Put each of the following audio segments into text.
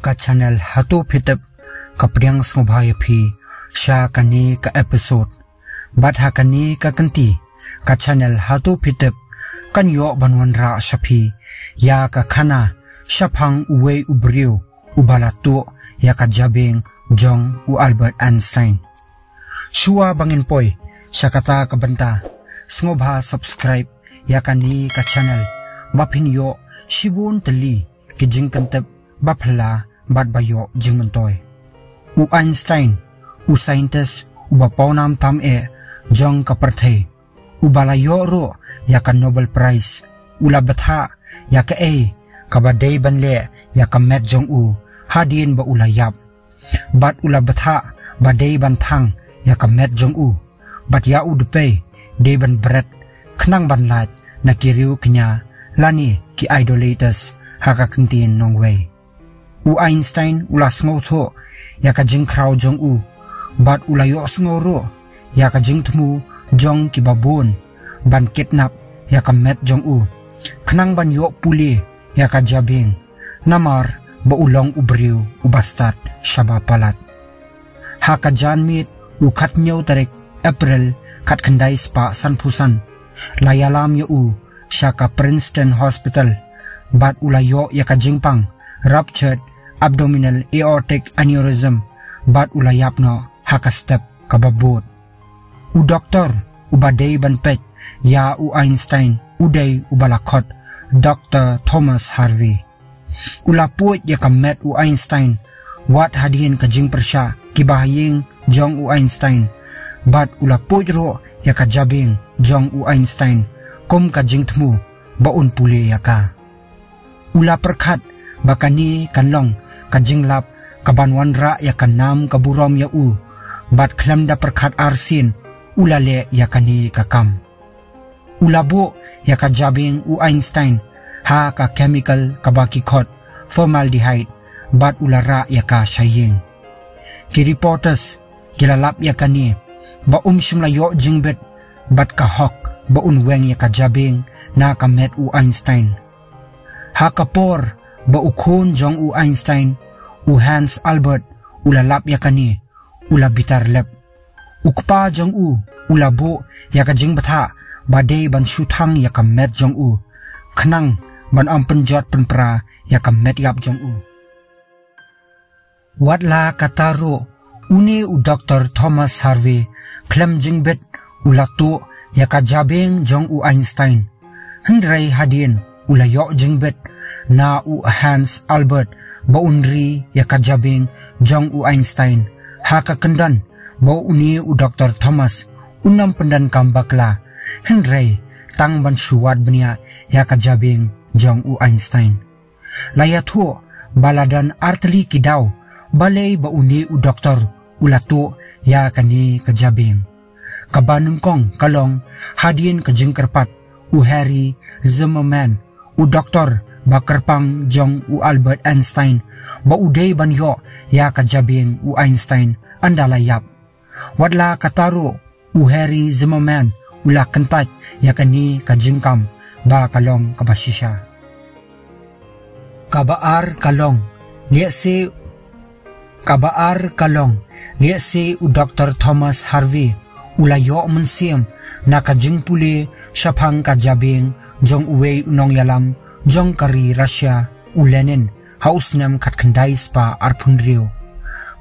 ka channel hatu phitap kapryang smobhaya phi sha kani ka episode bat hakani ka kanti ka channel hatu phitap kan yo banwan ra shapi ya ka khana shaphang uwe ubriu ubalato ya ka jabeng jong u Albert Einstein shua bangin poi shakata ka banta smobha subscribe ya kani ka channel baphin yo shibun tali kijing kantap baphala bat bayo jingmantoy u Einstein u scientist u bapawnam tam e jong ka parthai u balayo ro ya ka Nobel Prize u labatha ya ka e ka badai banle ya ka met jong u hadin ba ulayap bat u labatha badai ban thang ya ka met jong u bat ya u dupe de ban bret khnang ban lat na kiriu knya lani ki idolaters haka kantin nongway u Einstein ula sngo tho ya ka jing khrau jong u bat ulayo sngo ro ya ka jing thmu jong ki babun ban kidnap ya ka met jong u khnang ban yo puli ya ka jabing namar ba ulong ubriu ubastat shaba palat haka janmit u khat nyau tarik April khat khandai spa sanphusan layalam yo u shaka Princeton Hospital bat ulayo ya ka jingpang ruptured abdominal aortic aneurysm bat ulayap no haka step kababot u doctor ubadei ban pet ya u Einstein udai ubalakot Dr. Thomas Harvey ulaput ya ka met u Einstein wat hadin ka jing persha kibahaying jong u Einstein bat ulaput ro ya ka jabing jong u Einstein kom ka jing thmu ba un puli ya ka ula perkhat bakani kanlong ka jinglap ka banwan ra ya ka nam ka burom ya u bat khlam da perkhat arsin ulale ya kani ka kam ulabo ya ka jabing u Einstein ha ka chemical ka baki khot formaldehyde bat ulara ya ka shaying ki reporters kilalap ya kani ba shimla yo jingbet bat ka hok ba unweng ya ka jabing na ka met u Einstein ha ka por ba ukhun jong u Einstein u Hans Albert ulalap ya kani ulabitar lep ukpa jong u ulabo ya ka jing batha badei ban shuthang ya ka met jong u khnang ban ampenjot penpra ya ka met yap jong u watla kataro uni u Dr. Thomas Harvey klem jingbet ulato ya ka jabeng jong u Einstein hendrai hadin ulayo jingbet na u Hans Albert ba unri ya ka jabeng jong u Einstein ha ka kendan ba uni u Dr. Thomas unam pendan kambakla hendrai tang ban shuwat bnia ya ka jabeng jong u Einstein laya thu baladan artli kidaw balay ba uni u Dr. ulato ya kani ka jabeng kabanung kong kalong hadin ka jingkerpat u Harry Zimmerman u Dr. bakarpang jong u Albert Einstein ba uday banyo ya ka jabeng u Einstein andalayap wadla kataro u Harry Zimmerman ula kentat ya kani ka jingkam ba kalong kabasisha kabaar kalong liase u Dr. Thomas Harvey ulayo mensiam na ka jingpuli shaphang ka jabeng jong uwe unong yalam jong kari Russia u Lenin hausnam khat khandai spa arphunriu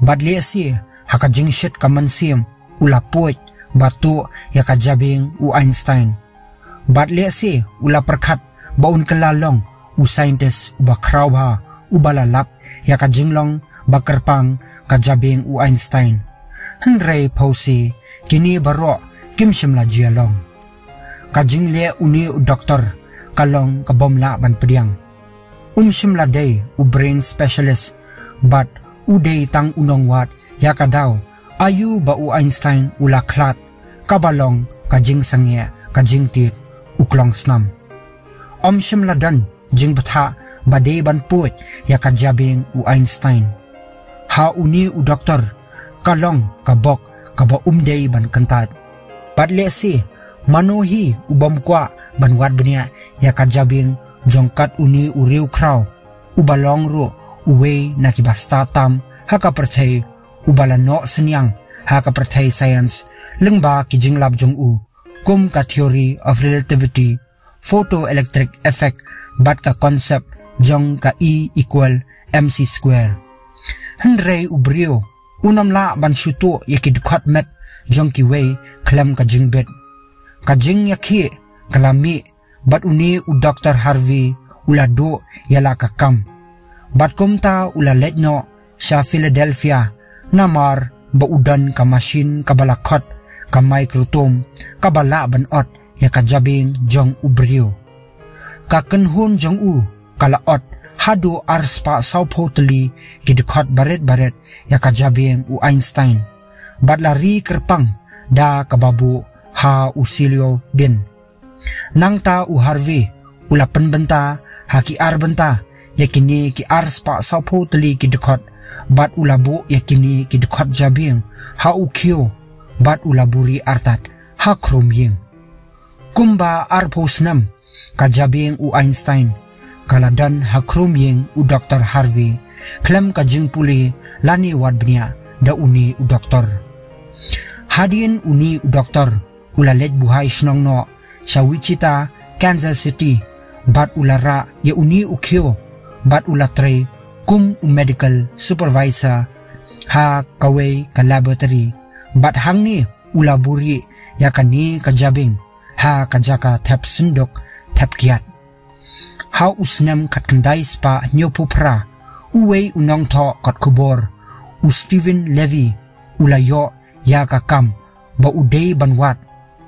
badle si haka jingshit kamansiam ula poit batu ya ka jabeng u Einstein badle si ula perkhat baun kalalong u scientist ba khrauba u balalap ya ka jinglong bakarpang ka jabeng u Einstein hendrai phausi kini baro kimshimla jialong ka jingle uni u doctor kalong ka bomla ban pediang shimla day u brain specialist but u day tang unong wat ya ka daw ayu ba u Einstein ula khlat ka balong ka jing sangya ka jing tit uklong snam shimla dan jing batha badei ban put ya ka jabing u Einstein ha uni u doctor kalong ka bok ka ba day ban kantat badle si manohi ubam kwa ban wat bnia ya ka jabing jongkat uni uriu kraw ubalong ro uwe nakibasta tam haka perthai ubala no senyang haka perthai science lengba ki jinglap jong u kum ka theory of relativity photoelectric effect bat ka concept jong ka E equal mc square henrei ubrio unamla ban shuto yakidkhat met jong ki wei klem ka jingbet ka jing yakhi kalami bat uni u Dr. Harvey ulado yala ka kam bat kumta ula letno sa Philadelphia namar ba udan ka machine ka balakhat ka microtom ka bala ban ot ya ka jabing jong ubrio ka kanhun jong u kala ot hadu arspa saupotli kidkhat baret ya ka jabing u Einstein bat lari kerpang da kababu ha usilio din nangta u Harvey ula penbenta haki arbenta yakini ki arspa saupotli kidkhat bat ulabu yakini kidkhat jabing ha ukyo bat ulaburi artat ha kromying kumba arposnam ka jabing u Einstein kaladan ha kromying u Dr. Harvey klem ka jingpuli lani wadbnia da uni u doktor hadin uni u doktor ulalet buhay snongno sa Wichita Kansas City bat ulara ya uni ukyo bat ulatre kum medical supervisor ha kaway ka laboratory bat hangni ulaburi yakani kajabing ha kajaka thap sindok thap kiat ha usnam katkandai spa nyopopra uwei unong tho kat kubor u Stephen Levy ulayo yaka kam ba udei banwat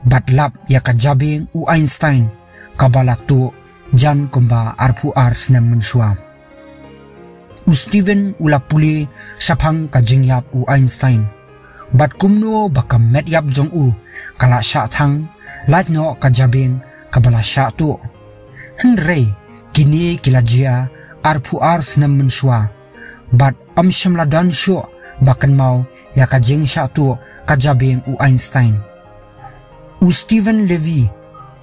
bat lap yakajabing u Einstein kabalatu jan kumba arpu arsnam mensuam u Stephen ulapuli sapang kajingyap u Einstein bat kumno bakam medyap jong u kala sha thang latno kajabing kabala sha tu henrei kini kilajia arpu arsnam mensua bat amshamladan sho bakan mau ya kajing sha tu kajabing u Einstein u Stephen Levy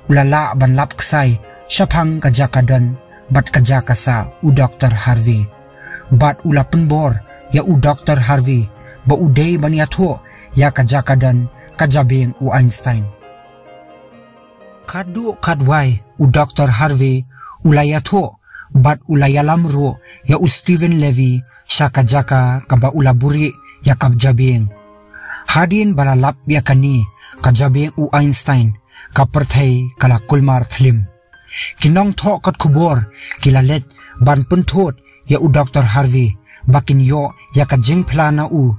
ulala ban lap ksai sapang kajakadan bat kajakasa u Dr. Harvey bat ulapen bor ya u Dr. Harvey ba udei baniatho ya kajakadan kajabing u Einstein kadu kadwai u Dr. Harvey ulayatho bat ulayalam ro ya u Stephen Levy sya kajaka kaba ulaburi ya kabjabing hadin balalap ya kani kajabing u Einstein kaperthai kala kulmar thlim kinong tho kat khubor kilalet ban punthot ya u Dr. Harvey bakin yo ya kajing plana u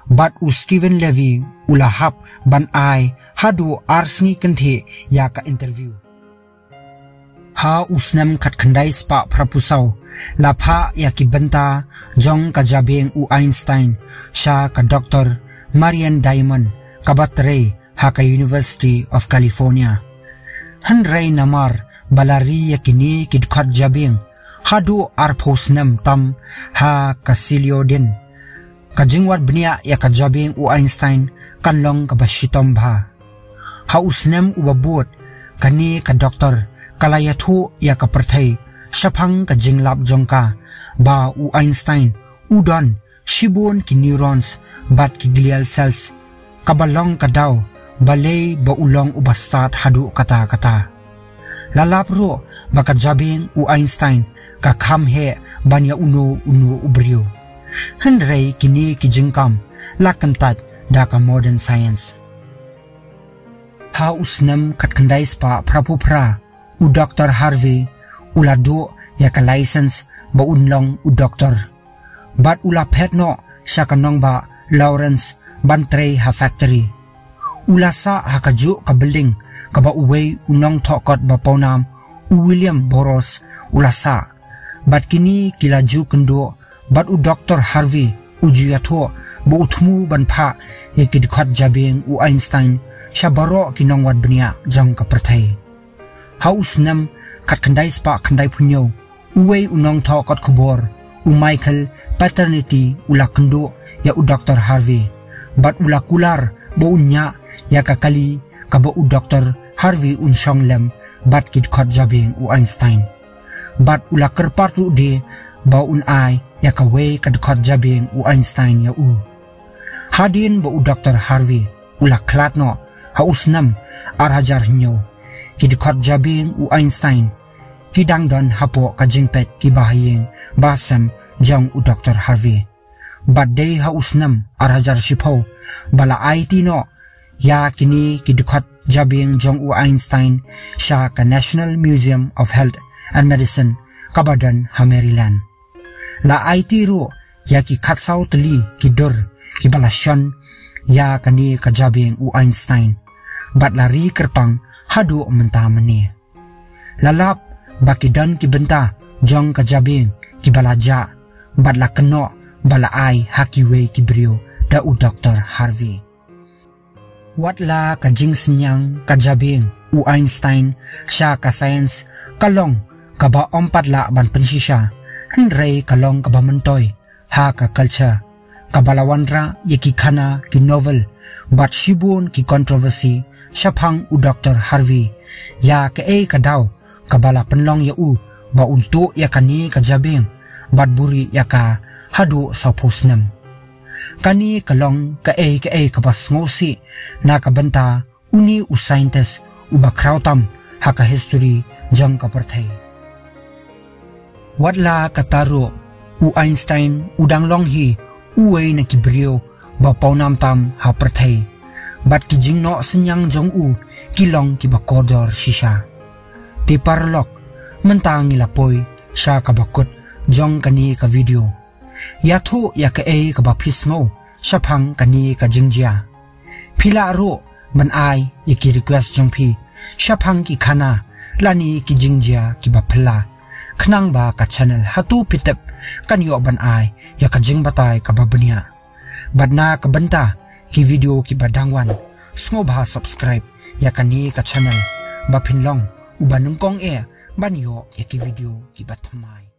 bat u Stephen Levy ulahap ban ai hadu arsni kenthe ya ka interview ha usnam khat khandai spa prapusau lapha ya ki banta jong kajabing u Einstein sha ka Dr. Marian Diamond kabatre ha ka University of California hanrei namar balari yakini kidkhat jabing hadu arposnam tam ha kasilio din kajingwat bnia ya kajabing u Einstein kanlong kabashitom bha ha usnam ubabut kani ka doktor kalayathu ya kaperthai shapang kajinglap jongka ba u Einstein udon shibun ki neurons bat ki glial cells kabalong kadaw balay ba ulong ubastat hadu kata lalapro baka jabing u Einstein ka kham he banya uno ubrio henrei kini ki jingkam lakantat da ka modern science ha usnam katkandai spa prapupra u Dr. Harvey ulado ya ka license ba unlong u doctor bat ula phetno sya kanong ba Lawrence Bantre ha factory ulasa hakaju ka building ka ba uwei unong thokot ba ponam u William Boros ulasa bat kini kilaju kendo bat u Dr. Harvey ujiyatho ba uthmu banpha yakidkhat jabing u Einstein shabaro kinong wat bnia jang ka perthai hausnam katkandai spa khandai phunyo uwei unong thokot khubor u Michael paternity ulakndo ya u Dr. Harvey bat ulakular ba unya ya kakali kaba u Dr. Harvey unsonglem bat kidkhat jabing u Einstein bat ulaker partu de ba un ai ya ka we ka khot jabing u Einstein ya u hadin bo u Dr. Harvey ula klat no ha usnam ar hajar nyo ki khot jabing u Einstein ki dang don hapo ka jingpet ki bahayeng basam jang u Dr. Harvey badde ha usnam ar hajar shipho bala IT no ya kini ki khot jabing jang u Einstein sha ka National Museum of Health and Medicine kabadan ha Maryland la IT ro ya ki khatsau tali ki dor ki balasyan ya kani ka jabing u Einstein bat lari kerpang hadu mentamani lalap bakidan ki benta jong ka jabing ki balaja bat la keno bala ai hakiwe ki brio da u Dr. Harvey watla ka jing sinyang ka jabing u Einstein sha ka science kalong ka ba ompat la ban pensisya Henry kalong kabamantoy ha ka culture kabalawanra yaki khana ki novel bat shibun ki controversy shaphang u Dr. Harvey ya ka e kadaw kabala penlong ya u ba untu ya kani ka jabing bat buri ya ka hadu sa posnam kani kalong ka e kabas ngosi na kabanta uni u scientist u ba krautam ha ka history jang ka perthai watla kataro u Einstein udang long hi uwe na kibrio ba paunam tam ha perthai bat ki jingno senyang jong u kilong ki bakodor shisha ti parlok mentang ilapoy sha ka bakut jong kani ka video yatho ya ka e ka ba phisngo shaphang kani ka jingjia phila ro man ai yaki request jong phi shaphang ki khana lani ki jingjia ki ba phla khnang ba ka channel hatu pitep kan yo ban ai ya ka jing batai ka babnia badna ka banta ki video ki badangwan sngo ba subscribe ya kani ka channel ba phinlong ubanung kong e ban yo ya ki video ki bathmai